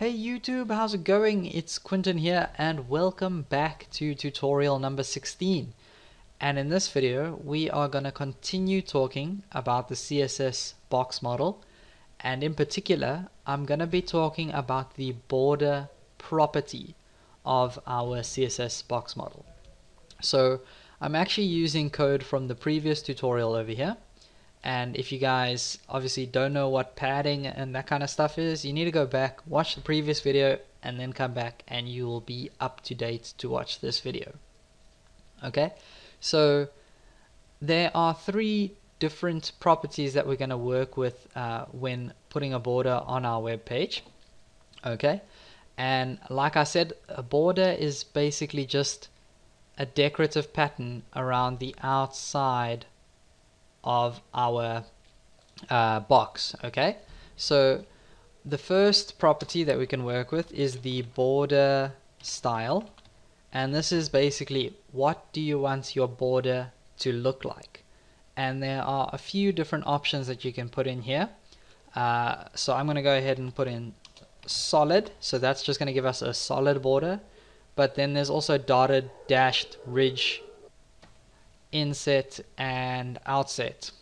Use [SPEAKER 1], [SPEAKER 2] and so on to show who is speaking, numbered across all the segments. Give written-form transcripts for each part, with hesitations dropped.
[SPEAKER 1] Hey YouTube, how's it going? It's Quinton here and welcome back to tutorial number 16. And in this video we are going to continue talking about the CSS box model, and in particular I'm going to be talking about the border property of our CSS box model. So I'm actually using code from the previous tutorial over here. And if you guys obviously don't know what padding and that kind of stuff is, you need to go back, watch the previous video, and then come back and you will be up to date to watch this video. Okay, so there are three different properties that we're going to work with when putting a border on our web page. Okay, and like I said, a border is basically just a decorative pattern around the outside of our box. Okay, so the first property that we can work with is the border style, and this is basically what do you want your border to look like, and there are a few different options that you can put in here. So I'm going to go ahead and put in solid, so that's just going to give us a solid border, but then there's also dotted, dashed, ridge, inset and outset,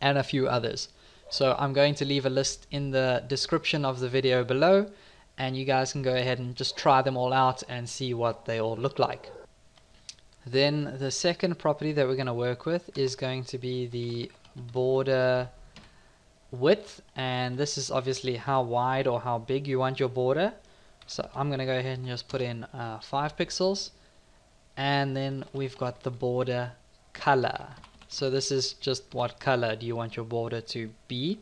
[SPEAKER 1] and a few others. So I'm going to leave a list in the description of the video below, and you guys can go ahead and just try them all out and see what they all look like. Then the second property that we're going to work with is going to be the border width, and this is obviously how wide or how big you want your border. So I'm going to go ahead and just put in 5 pixels, and then we've got the border color. So this is just what color do you want your border to be,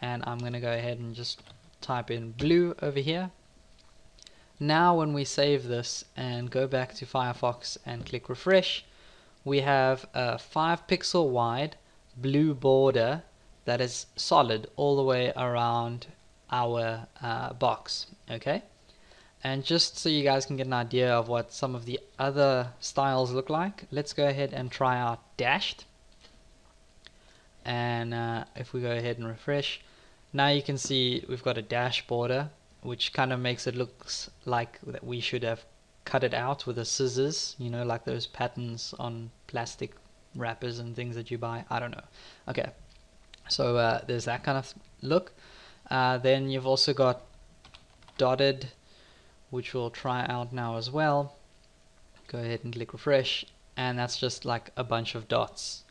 [SPEAKER 1] and I'm going to go ahead and just type in blue over here. Now when we save this and go back to Firefox and click refresh, we have a 5 pixel wide blue border that is solid all the way around our box. Okay, and just so you guys can get an idea of what some of the other styles look like, let's go ahead and try out dashed. And if we go ahead and refresh, now you can see we've got a dash border, which kind of makes it look like that we should have cut it out with a scissors, you know, like those patterns on plastic wrappers and things that you buy. I don't know. Okay, so there's that kind of look. Then you've also got dotted, which we'll try out now as well. Go ahead and click refresh, and that's just like a bunch of dots.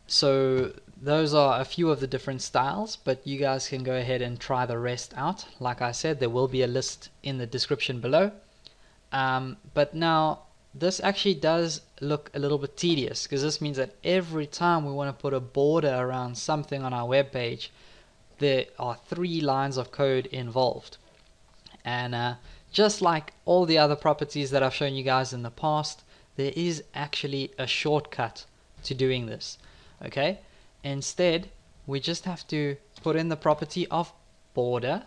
[SPEAKER 1] So those are a few of the different styles, but you guys can go ahead and try the rest out. Like I said, there will be a list in the description below. But now this actually does look a little bit tedious, because this means that every time we want to put a border around something on our web page, there are 3 lines of code involved. And just like all the other properties that I've shown you guys in the past, there is actually a shortcut to doing this. Okay, instead we just have to put in the property of border,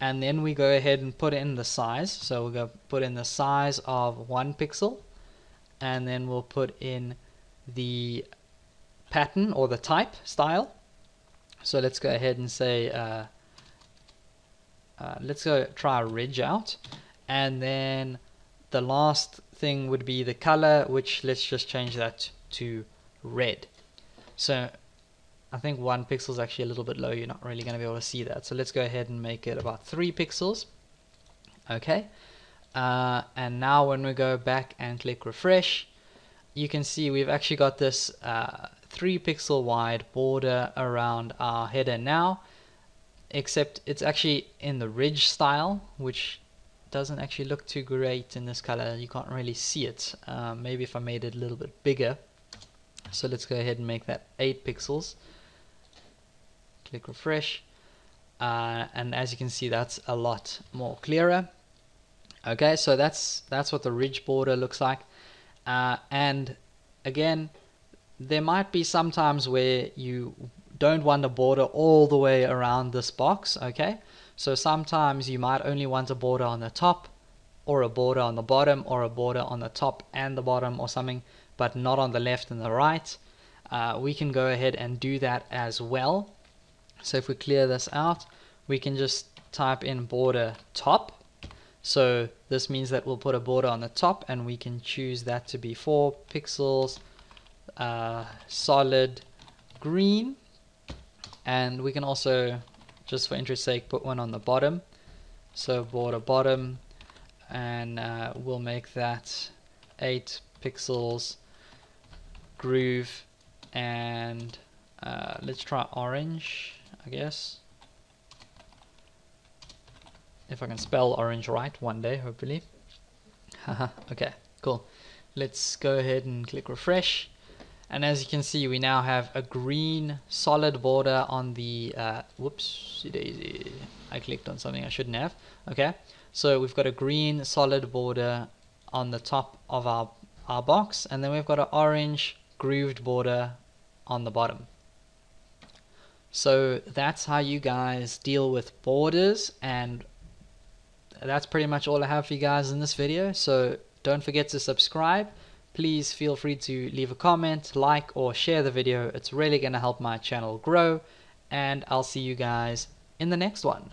[SPEAKER 1] and then we go ahead and put in the size. So we'll go put in the size of 1 pixel, and then we'll put in the pattern or the type style. So let's go ahead and say let's go try a ridge out, and then the last thing would be the color, which let's just change that to red. So I think 1 pixel is actually a little bit low, you're not really going to be able to see that, so let's go ahead and make it about 3 pixels. Okay, and now when we go back and click refresh, you can see we've actually got this 3 pixel wide border around our header now, except it's actually in the ridge style, which doesn't actually look too great in this color. You can't really see it. Maybe if I made it a little bit bigger. So let's go ahead and make that 8 pixels. Click refresh, and as you can see, that's a lot more clearer. Okay, so that's what the ridge border looks like. And again, there might be some times where you don't want a border all the way around this box. Okay, so sometimes you might only want a border on the top, or a border on the bottom, or a border on the top and the bottom or something, but not on the left and the right. We can go ahead and do that as well. So if we clear this out, we can just type in border top. So this means that we'll put a border on the top, and we can choose that to be 4 pixels, solid green, and we can also, just for interest's sake, put one on the bottom. So border bottom, and we'll make that 8 pixels groove, and let's try orange, I guess. If I can spell orange right one day, hopefully. Okay, cool. Let's go ahead and click refresh. And as you can see, we now have a green solid border on the, whoops, daisy. I clicked on something I shouldn't have. Okay, so we've got a green solid border on the top of our box, and then we've got an orange grooved border on the bottom. So that's how you guys deal with borders, and that's pretty much all I have for you guys in this video. So don't forget to subscribe. Please feel free to leave a comment, like, or share the video. It's really going to help my channel grow, and I'll see you guys in the next one.